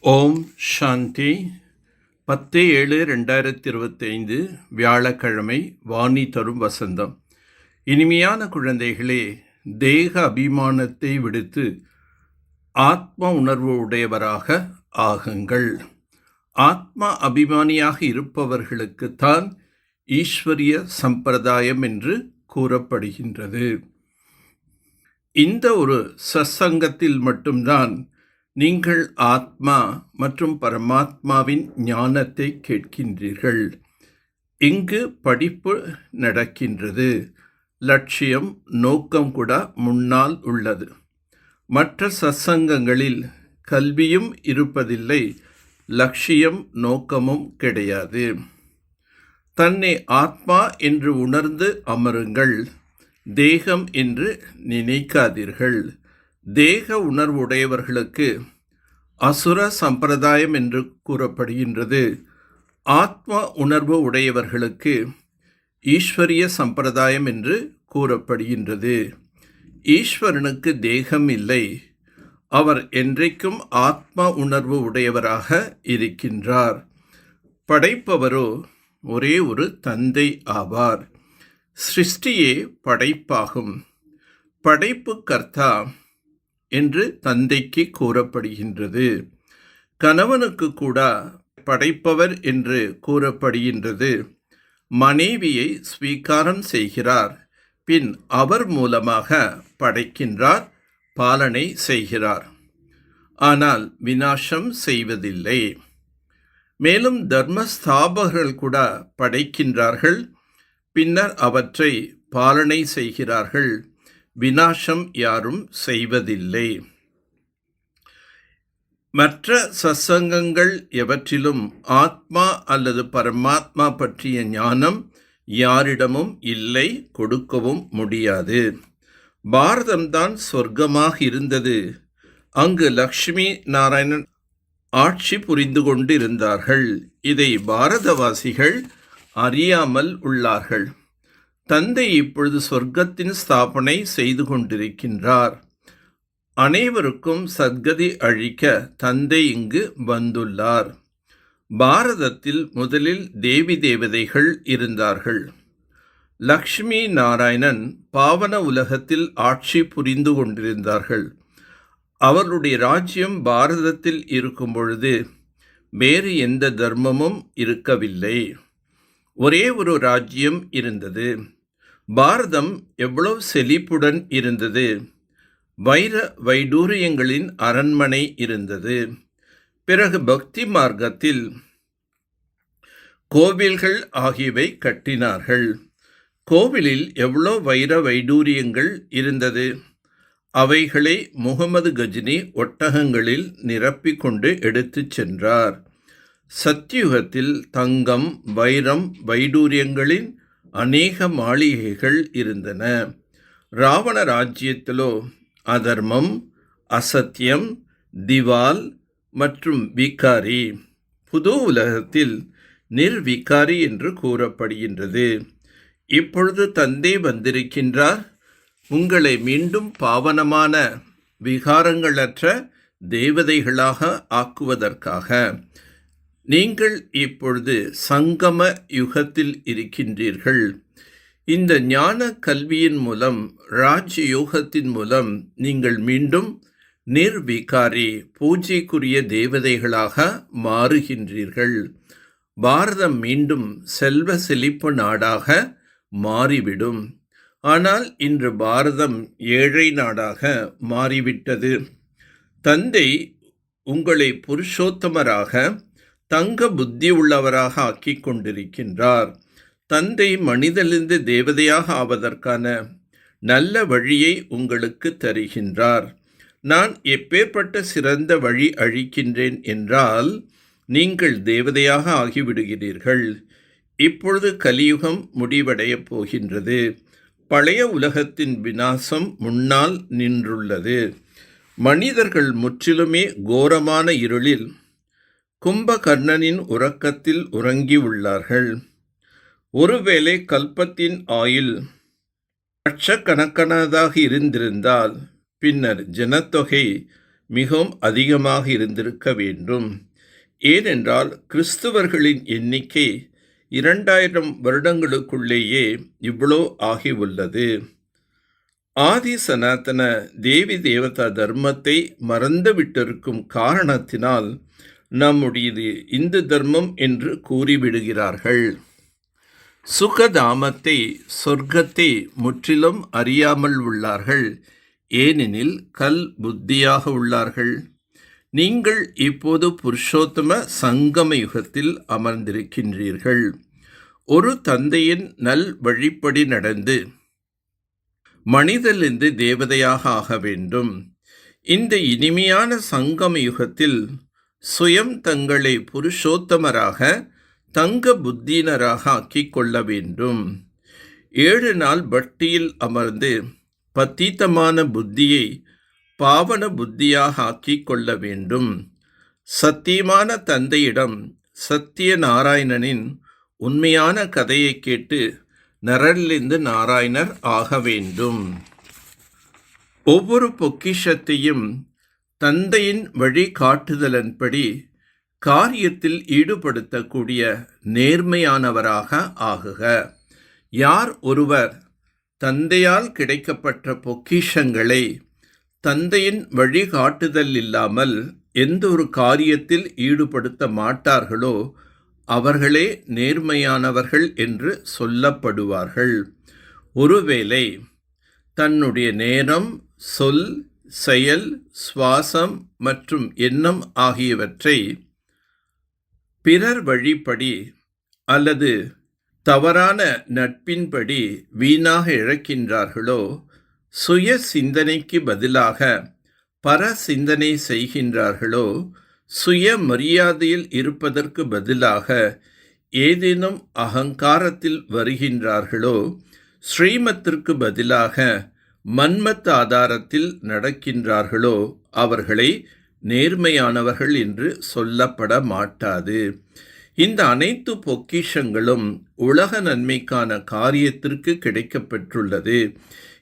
ஓம் சாந்தி. 10/7/2025 வியாழக்கிழமை. வாணி தரும் வசந்தம். இனிமையான குழந்தைகளே, தேக அபிமானத்தை விடுத்து ஆத்ம உணர்வு உடையவராக ஆகுங்கள். ஆத்மா அபிமானியாக இருப்பவர்களுக்குத்தான் ஈஸ்வரிய சம்பிரதாயம் என்று கூறப்படுகின்றது. இந்த ஒரு சத்சங்கத்தில் மட்டும்தான் நீங்கள் ஆத்மா மற்றும் பரமாத்மாவின் ஞானத்தை கேட்கின்றீர்கள். இங்கு படிப்பு நடக்கின்றது. லட்சியம், நோக்கம் கூட முன்னால் உள்ளது. மற்ற சத்சங்கங்களில் கல்வியும் இருப்பதில்லை, லட்சியம் நோக்கமும் கிடையாது. தன்னை ஆத்மா என்று உணர்ந்து அமருங்கள். தேகம் என்று நினைக்காதீர்கள். தேக உணர்வுடையவர்களுக்கு அசுர சம்பிரதாயம் என்று கூறப்படுகின்றது. ஆத்ம உணர்வு உடையவர்களுக்கு ஈஸ்வரிய சம்பிரதாயம் என்று கூறப்படுகின்றது. ஈஸ்வரனுக்கு தேகம் இல்லை. அவர் என்றைக்கும் ஆத்ம உணர்வு உடையவராக இருக்கின்றார். படைப்பவரோ ஒரே ஒரு தந்தை ஆவார். சிருஷ்டியே படைப்பாகும். படைப்பு கர்த்தா என்று தந்தைக்கு கூறப்படுகின்றது. கணவனுக்கு கூட படைப்பவர் என்று கூறப்படுகின்றது. மனைவியை ஸ்வீகாரம் செய்கிறார். பின் அவர் மூலமாக படைக்கின்றார், பாலனை செய்கிறார். ஆனால் விநாசம் செய்வதில்லை. மேலும் தர்மஸ்தாபகர்கள் கூட படைக்கின்றார்கள், பின்னர் அவற்றை பாலனை செய்கிறார்கள். விநாசம் யாரும் செய்வதில்லை. மற்ற சத்சங்கங்கள் எவற்றிலும் ஆத்மா அல்லது பரமாத்மா பற்றிய ஞானம் யாரிடமும் இல்லை, கொடுக்கவும் முடியாது. பாரதம்தான் சொர்க்கமாக இருந்தது. அங்கு லக்ஷ்மி நாராயணன் ஆட்சி புரிந்து கொண்டிருந்தார்கள். இதை பாரதவாசிகள் அறியாமல் உள்ளார்கள். தந்தை இப்பொழுது சொர்க்கத்தின் ஸ்தாபனை செய்து கொண்டிருக்கின்றார். அனைவருக்கும் சத்கதி அழிக்க தந்தை இங்கு வந்துள்ளார். பாரதத்தில் முதலில் தேவி தேவதைகள் இருந்தார்கள். லக்ஷ்மி நாராயணன் பாவன உலகத்தில் ஆட்சி புரிந்து கொண்டிருந்தார்கள். அவருடைய ராஜ்யம் பாரதத்தில் இருக்கும் பொழுது வேறு எந்த தர்மமும் இருக்கவில்லை. ஒரே ஒரு ராஜ்யம் இருந்தது. பாரதம் எவ்வளவு செழிப்புடன் இருந்தது. வைர வைடூரியங்களின் அரண்மனை இருந்தது. பிறகு பக்தி மார்க்கத்தில் கோவில்கள் ஆகியவை கட்டினார்கள். கோவிலில் எவ்வளோ வைர வைடூரியங்கள் இருந்தது. அவைகளை முகமது கஜினி ஒட்டகங்களில் நிரப்பிக்கொண்டு எடுத்துச் சென்றார். சத்யுகத்தில் தங்கம், வைரம், வைடூரியங்களின் அநேக மாளிகைகள் இருந்தன. ராவண ராஜ்யத்திலோ அதர்மம், அசத்தியம், திவால் மற்றும் விகாரி. புது உலகத்தில் நிர்விகாரி என்று கூறப்படுகின்றது. இப்பொழுது தந்தை வந்திருக்கின்றார், உங்களை மீண்டும் பாவனமான விகாரங்களற்ற தேவதைகளாக ஆக்குவதற்காக. நீங்கள் இப்பொழுது சங்கம யுகத்தில் இருக்கின்றீர்கள். இந்த ஞான கல்வியின் மூலம், ராஜ் யோகத்தின் மூலம் நீங்கள் மீண்டும் நிர்விகாரி, பூஜைக்குரிய தேவதைகளாக மாறுகின்றீர்கள். பாரதம் மீண்டும் செல்வ செழிப்பு நாடாக மாறிவிடும். ஆனால் இன்று பாரதம் ஏழை நாடாக மாறிவிட்டது. தந்தை உங்களை புருஷோத்தமராக, தங்க புத்தி உள்ளவராக ஆக்கிக் கொண்டிருக்கின்றார். தந்தை மனிதனிலிருந்து தேவதையாக ஆவதற்கான நல்ல வழியை உங்களுக்கு தருகின்றார். நான் எப்பேற்பட்ட சிறந்த வழி அளிக்கின்றேன் என்றால் நீங்கள் தேவதையாக ஆகிவிடுகிறீர்கள். இப்பொழுது கலியுகம் முடிவடையப் போகின்றது. பழைய உலகத்தின் விநாசம் முன்னால் நின்றுள்ளது. மனிதர்கள் முற்றிலுமே கோரமான இருளில் கும்பகர்ணனின் உறக்கத்தில் உறங்கியுள்ளார்கள். ஒருவேளை கல்பத்தின் ஆயுள் லட்சக்கணக்கானதாக இருந்திருந்தால் பின்னர் ஜனத்தொகை மிகவும் அதிகமாக இருந்திருக்க வேண்டும். ஏனென்றால் கிறிஸ்தவர்களின் எண்ணிக்கை 2000 வருடங்களுக்குள்ளேயே இவ்வளோ ஆகி உள்ளது. ஆதி சனாதன தேவி தேவதா தர்மத்தை மறந்துவிட்டிருக்கும் காரணத்தினால் நம்முடையது இந்து தர்மம் என்று கூறிவிடுகிறார்கள். சுகதாமத்தை சொர்க்கத்தை முற்றிலும் அறியாமல் உள்ளார்கள். ஏனெனில் கல் புத்தியாக உள்ளார்கள். நீங்கள் இப்போது புருஷோத்தம சங்கம யுகத்தில் அமர்ந்திருக்கின்றீர்கள். ஒரு தந்தையின் நல் வழிப்படி நடந்து மனிதனிலிருந்து தேவதையாக ஆக வேண்டும். இந்த இனிமையான சங்கம யுகத்தில் சுயம் தங்களை புருஷோத்தமராக தங்க புத்தியினராக ஆக்கிக் கொள்ள வேண்டும். 7 நாள் பட்டியில் அமர்ந்து பத்தீத்தமான புத்தியை பாவன புத்தியாக ஆக்கிக் கொள்ள வேண்டும். சத்தியமான தந்தையிடம் சத்திய நாராயணனின் உண்மையான கதையை கேட்டு நரனிலிருந்து நாராயணர் ஆக வேண்டும். ஒவ்வொரு பொக்கிஷத்தையும் தந்தையின் வழிகாட்டுதலின்படி காரியத்தில் ஈடுபடுத்தக்கூடிய நேர்மையானவராக ஆகுக. யார் ஒருவர் தந்தையால் கிடைக்கப்பட்ட பொக்கிஷங்களை தந்தையின் வழிகாட்டுதல் இல்லாமல் எந்த ஒரு காரியத்தில் ஈடுபடுத்த மாட்டார்களோ அவர்களே நேர்மையானவர்கள் என்று சொல்லப்படுவார்கள். ஒருவேளை தன்னுடைய நேரம், சொல், செயல், சுவாசம் மற்றும் எண்ணம் ஆகியவற்றை பிறர் வழிப்படி அல்லது தவறான நட்பின்படி வீணாக இழக்கின்றார்களோ, சுய சிந்தனைக்கு பதிலாக பர சிந்தனை செய்கின்றார்களோ, சுய மரியாதையில் இருப்பதற்கு பதிலாக ஏதேனும் அகங்காரத்தில் வருகின்றார்களோ, ஸ்ரீமத்திற்கு பதிலாக மன்மத் ஆதாரத்தில் நடக்கின்றார்களோ அவர்களை நேர்மையானவர்கள் என்று சொல்லப்பட மாட்டாது. இந்த அனைத்து பொக்கிஷங்களும் உலக நன்மைக்கான காரியத்திற்கு கிடைக்கப்பெற்றுள்ளது.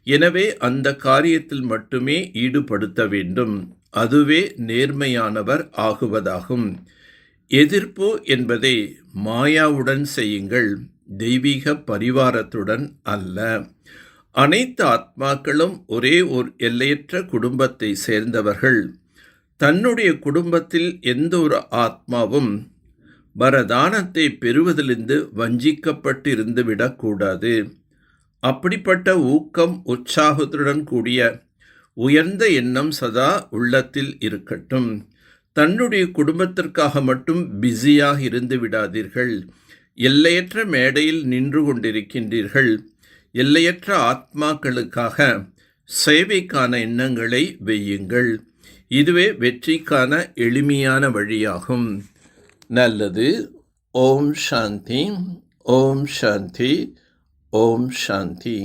எனவே அந்த காரியத்தில் மட்டுமே ஈடுபடுத்த வேண்டும். அதுவே நேர்மையானவர் ஆகுவதாகும். எதிர்ப்பு என்பதை மாயாவுடன் செய்யுங்கள், தெய்வீக பரிவாரத்துடன் அல்ல. அனைத்து ஆத்மாக்களும் ஒரே ஒரு எல்லையற்ற குடும்பத்தை சேர்ந்தவர்கள். தன்னுடைய குடும்பத்தில் எந்த ஒரு ஆத்மாவும் வரதானத்தை பெறுவதிலிருந்து வஞ்சிக்கப்பட்டு இருந்து விடக்கூடாது. அப்படிப்பட்ட ஊக்கம், உற்சாகத்துடன் கூடிய உயர்ந்த எண்ணம் சதா உள்ளத்தில் இருக்கட்டும். தன்னுடைய குடும்பத்திற்காக மட்டும் பிஸியாக இருந்து விடாதீர்கள். எல்லையற்ற மேடையில் நின்று கொண்டிருக்கின்றீர்கள். எல்லையற்ற ஆத்மாக்களுக்காக சேவைக்கான எண்ணங்களை வையுங்கள். இதுவே வெற்றிக்கான எளிமையான வழியாகும். நல்லது. ஓம் சாந்தி, ஓம் சாந்தி, ஓம் சாந்தி.